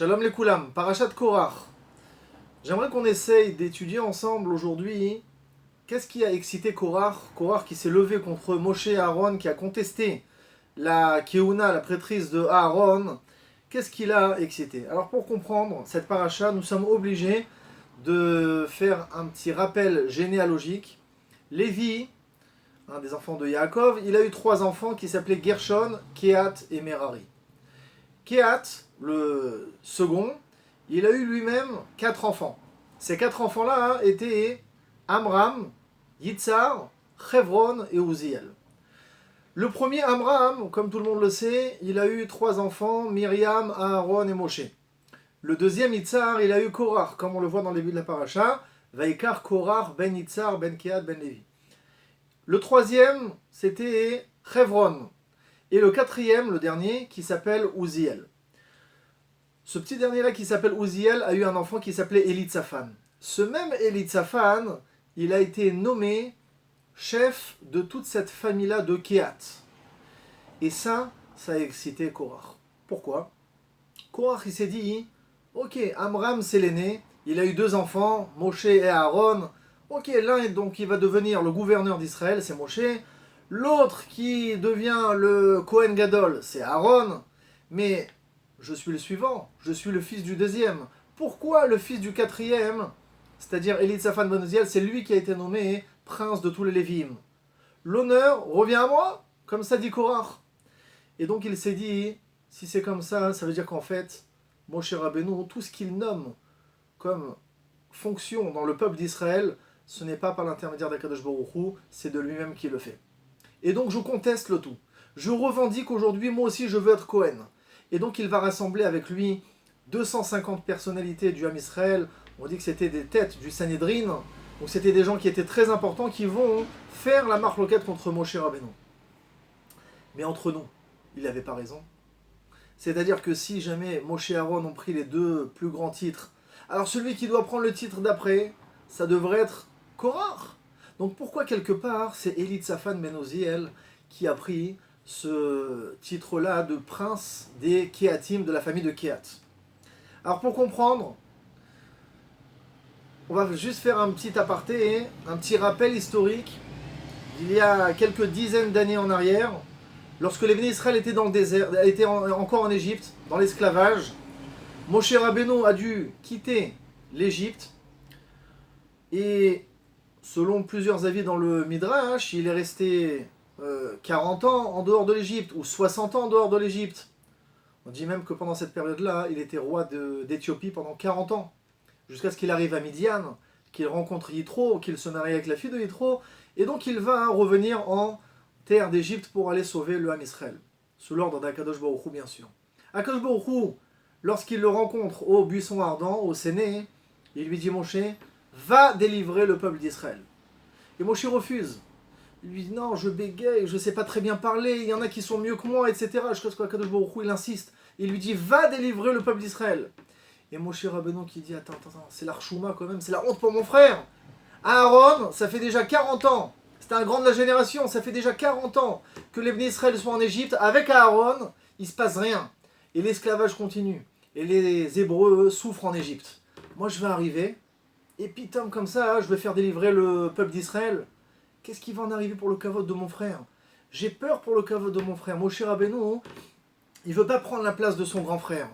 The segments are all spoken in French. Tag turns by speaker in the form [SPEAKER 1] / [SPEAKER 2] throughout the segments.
[SPEAKER 1] Shalom les Koulam, Parashat Korach. J'aimerais qu'on essaye d'étudier ensemble aujourd'hui qu'est-ce qui a excité Korach. Korach qui s'est levé contre Moshe et Aaron, qui a contesté la Keuna, la prêtrise de Aaron. Qu'est-ce qui l'a excité? Alors pour comprendre cette paracha, nous sommes obligés de faire un petit rappel généalogique. Lévi, un des enfants de Yaakov, il a eu 3 enfants qui s'appelaient Gershon, Kehat et Merari. Kehat, le second, il a eu lui-même 4 enfants. Ces 4 enfants-là étaient Amram, Yitzhar, Chevron et Uziel. Le premier, Amram, comme tout le monde le sait, il a eu 3 enfants, Myriam, Aaron et Moshe. Le deuxième, Yitzhar, il a eu Korach, comme on le voit dans le début de la paracha, Vaikar Korach ben Yitzhar ben Kehat ben Lévi. Le troisième, c'était Chevron. Et le quatrième, le dernier, qui s'appelle Uziel. Ce petit dernier-là qui s'appelle Uziel a eu un enfant qui s'appelait Elitzaphan. Ce même Elitzaphan, il a été nommé chef de toute cette famille-là de Kehat. Et ça a excité Korach. Pourquoi? Korach, il s'est dit, ok, Amram c'est l'aîné, il a eu 2 enfants, Moshe et Aaron. Ok, l'un donc il va devenir le gouverneur d'Israël, c'est Moshe. L'autre qui devient le Kohen Gadol, c'est Aaron. Mais je suis le suivant, je suis le fils du deuxième. Pourquoi le fils du quatrième, c'est-à-dire Elitzaphan ben Uziel, c'est lui qui a été nommé prince de tous les Lévim? L'honneur revient à moi, comme ça dit Korach. Et donc il s'est dit, si c'est comme ça, ça veut dire qu'en fait, Moshe Rabbeinu, tout ce qu'il nomme comme fonction dans le peuple d'Israël, ce n'est pas par l'intermédiaire d'Akadosh Baruch Hu, c'est de lui-même qui le fait. Et donc je conteste le tout. Je revendique aujourd'hui, moi aussi je veux être Kohen. Et donc il va rassembler avec lui 250 personnalités du Ham Israël. On dit que c'était des têtes du Sanhedrin. Donc c'était des gens qui étaient très importants qui vont faire la marloquette contre Moshe Rabbeinu. Mais entre nous, il n'avait pas raison. C'est-à-dire que si jamais Moshe et Aaron ont pris les 2 plus grands titres, alors celui qui doit prendre le titre d'après, ça devrait être Korach. Donc pourquoi quelque part c'est Elitzaphan ben Uziel qui a pris ce titre-là de prince des Kehatim, de la famille de Kehat? Alors pour comprendre, on va juste faire un petit aparté, un petit rappel historique. Il y a quelques dizaines d'années en arrière, lorsque les bénis Israël étaient dans le désert, étaient encore en Égypte, dans l'esclavage, Moshe Rabbeinu a dû quitter l'Égypte et selon plusieurs avis dans le Midrash, il est resté 40 ans en dehors de l'Égypte ou 60 ans en dehors de l'Égypte. On dit même que pendant cette période-là, il était roi d'Éthiopie pendant 40 ans, jusqu'à ce qu'il arrive à Midian, qu'il rencontre Yitro, qu'il se marie avec la fille de Yitro, et donc il va revenir en terre d'Égypte pour aller sauver le Ham Israël, sous l'ordre d'Akadosh Baruch Hu bien sûr. Akadosh Baruch Hu, lorsqu'il le rencontre au buisson ardent, au Séné, il lui dit, Moshe, va délivrer le peuple d'Israël. Et Moshe refuse. Il lui dit, non, je bégaye, je ne sais pas très bien parler, il y en a qui sont mieux que moi, etc. Jusqu'à ce qu'Akadosh Baruch Hu, il insiste. Il lui dit, va délivrer le peuple d'Israël. Et Moshe Rabbeinu qui dit, attends, c'est l'Archouma quand même, c'est la honte pour mon frère. Aaron, ça fait déjà 40 ans. C'était un grand de la génération, ça fait déjà 40 ans que les bénis Israël sont en Égypte. Avec Aaron, il ne se passe rien. Et l'esclavage continue. Et les Hébreux souffrent en Égypte. Moi, je vais arriver, et pitam comme ça, je vais faire délivrer le peuple d'Israël. Qu'est-ce qui va en arriver pour le kavod de mon frère? J'ai peur pour le kavod de mon frère. Moshe Rabbeinu, il ne veut pas prendre la place de son grand frère.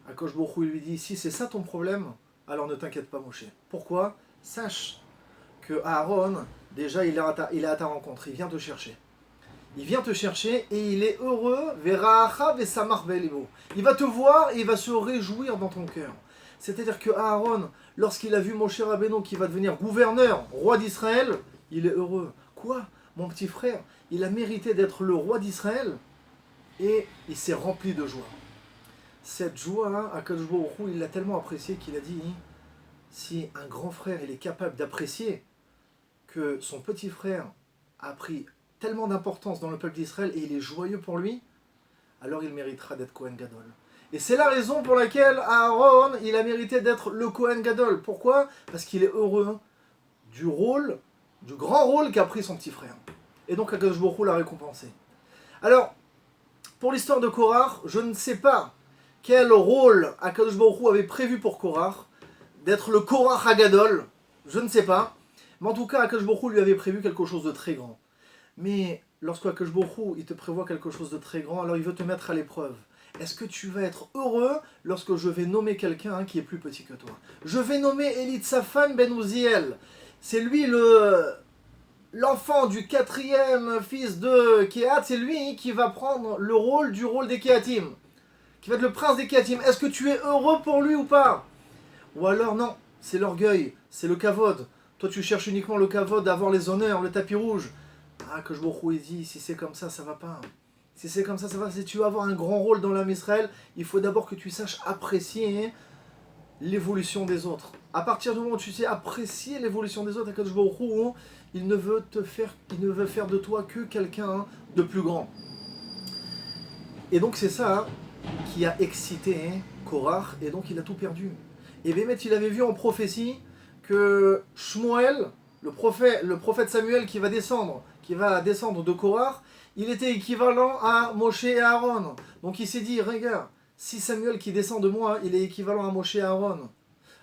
[SPEAKER 1] Akadosh Baruch Hu lui dit, si c'est ça ton problème, alors ne t'inquiète pas Moshe. Pourquoi? Sache que Aaron, déjà il est à ta rencontre, il vient te chercher. Il vient te chercher et il est heureux, il va te voir et il va se réjouir dans ton cœur. C'est-à-dire que Aaron, lorsqu'il a vu Moshe Rabbeinu qui va devenir gouverneur, roi d'Israël, il est heureux. Quoi? Mon petit frère, il a mérité d'être le roi d'Israël et il s'est rempli de joie. Cette joie, Akadosh Baruch Hu, il l'a tellement apprécié qu'il a dit, si un grand frère il est capable d'apprécier que son petit frère a pris tellement d'importance dans le peuple d'Israël et il est joyeux pour lui, alors il méritera d'être Kohen Gadol. Et c'est la raison pour laquelle Aaron, il a mérité d'être le Kohen Gadol. Pourquoi? Parce qu'il est heureux du rôle, du grand rôle qu'a pris son petit frère. Et donc Akadosh Baruch Hu l'a récompensé. Alors, pour l'histoire de Korach, je ne sais pas quel rôle Akadosh Baruch Hu avait prévu pour Korach, d'être le Korach Hagadol, je ne sais pas. Mais en tout cas, Akadosh Baruch Hu lui avait prévu quelque chose de très grand. Mais lorsque Akadosh Baruch Hu, il te prévoit quelque chose de très grand, alors il veut te mettre à l'épreuve. Est-ce que tu vas être heureux lorsque je vais nommer quelqu'un qui est plus petit que toi? Je vais nommer Elitzaphan ben Uziel. C'est lui l'enfant du quatrième fils de Kehat. C'est lui qui va prendre le rôle des Kehatim, qui va être le prince des Kehatim. Est-ce que tu es heureux pour lui ou pas? Ou alors non, c'est l'orgueil, c'est le kavod. Toi tu cherches uniquement le kavod, d'avoir les honneurs, le tapis rouge. Ah, que je me dit, si c'est comme ça va pas. Si c'est comme ça va. Si tu veux avoir un grand rôle dans l'âme Israël, il faut d'abord que tu saches apprécier l'évolution des autres. À partir du moment où tu sais apprécier l'évolution des autres, Akadosh Baruch Hu, il ne veut faire de toi que quelqu'un de plus grand. Et donc c'est ça qui a excité Korach, et donc il a tout perdu. Et Bémet, il avait vu en prophétie que Shmuel, le prophète Samuel qui va descendre de Korach, il était équivalent à Moshe et Aaron. Donc il s'est dit, regarde, si Samuel qui descend de moi, il est équivalent à Moshe et Aaron,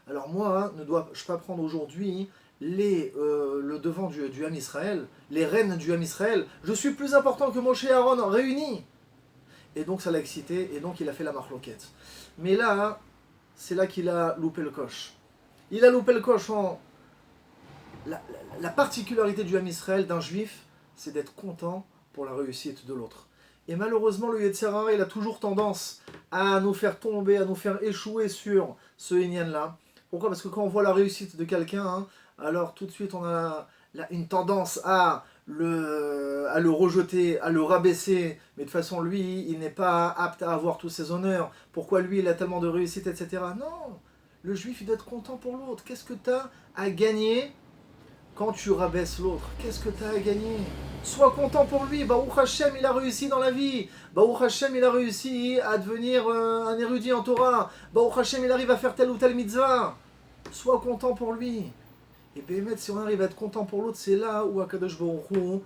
[SPEAKER 1] alors moi, ne dois-je pas prendre aujourd'hui le devant du Ham Israël, les reines du Ham Israël? Je suis plus important que Moshe et Aaron réunis. Et donc ça l'a excité, et donc il a fait la marloquette. Mais là, c'est là qu'il a loupé le coche. Il a loupé le coche en... La particularité du Ham Israël, d'un juif, c'est d'être content pour la réussite de l'autre. Et malheureusement, le Yetzer Hara, il a toujours tendance à nous faire tomber, à nous faire échouer sur ce Inyan-là. Pourquoi? Parce que quand on voit la réussite de quelqu'un, alors tout de suite on a une tendance à le rejeter, à le rabaisser. Mais de toute façon, lui, il n'est pas apte à avoir tous ses honneurs. Pourquoi lui, il a tellement de réussite, etc. Non, le juif, il doit être content pour l'autre. Qu'est-ce que tu as à gagner quand tu rabaisses l'autre? Qu'est-ce que tu as à gagner? Sois content pour lui. Baruch Hashem, il a réussi dans la vie. Baruch Hashem, il a réussi à devenir un érudit en Torah. Baruch Hashem, il arrive à faire telle ou telle mitzvah. Sois content pour lui. Et bien, si on arrive à être content pour l'autre, c'est là où Akadosh Baruch Hu,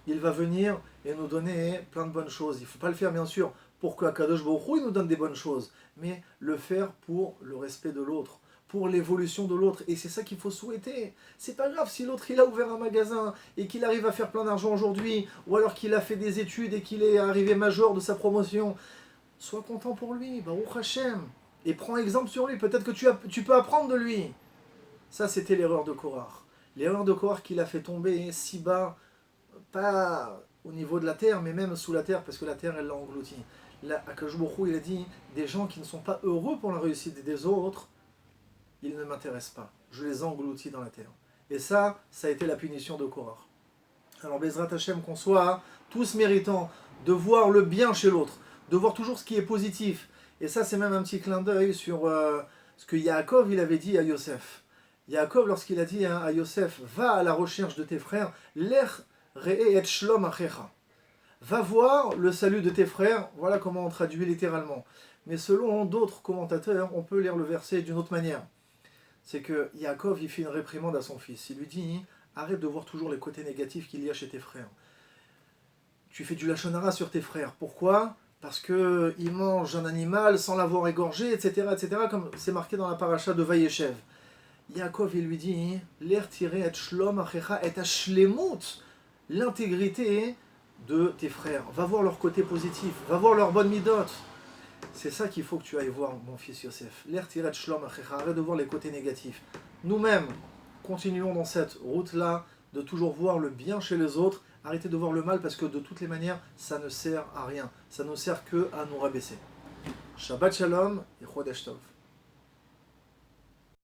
[SPEAKER 1] il va venir et nous donner plein de bonnes choses. Il ne faut pas le faire, bien sûr, pour que Akadosh Baruch Hu, il nous donne des bonnes choses, mais le faire pour le respect de l'autre, pour l'évolution de l'autre. Et c'est ça qu'il faut souhaiter. C'est pas grave si l'autre, il a ouvert un magasin et qu'il arrive à faire plein d'argent aujourd'hui, ou alors qu'il a fait des études et qu'il est arrivé major de sa promotion. Sois content pour lui, Baruch Hashem. Et prends exemple sur lui. Peut-être que tu peux apprendre de lui. Ça, c'était l'erreur de Korach. L'erreur de Korach qu'il a fait tomber si bas, pas au niveau de la terre, mais même sous la terre, parce que la terre, elle l'a englouti. Là, Akadosh Baruch Hu, il a dit, des gens qui ne sont pas heureux pour la réussite des autres, ils ne m'intéressent pas. Je les engloutis dans la terre. Et ça a été la punition de Korach. Alors, Bezrat Hashem, qu'on soit tous méritants de voir le bien chez l'autre, de voir toujours ce qui est positif. Et ça, c'est même un petit clin d'œil sur ce que Yaakov, il avait dit à Yosef. Yaakov, lorsqu'il a dit à Yosef, va à la recherche de tes frères, l'er re'e et shlom achecha. Va voir le salut de tes frères, voilà comment on traduit littéralement. Mais selon d'autres commentateurs, on peut lire le verset d'une autre manière. C'est que Yaakov, il fait une réprimande à son fils. Il lui dit, arrête de voir toujours les côtés négatifs qu'il y a chez tes frères. Tu fais du lachon hara sur tes frères. Pourquoi? Parce qu'ils mangent un animal sans l'avoir égorgé, etc., etc., comme c'est marqué dans la paracha de Vayeshev. Yaakov, il lui dit, l'air tiré et shlom achecha et ashlemut, l'intégrité de tes frères. Va voir leur côté positif, va voir leur bonne midot. C'est ça qu'il faut que tu ailles voir, mon fils Yosef. L'air tiré et shlom achecha, arrête de voir les côtés négatifs. Nous-mêmes, continuons dans cette route-là, de toujours voir le bien chez les autres. Arrêtez de voir le mal, parce que de toutes les manières, ça ne sert à rien. Ça ne sert que à nous rabaisser. Shabbat shalom et Chodesh Tov.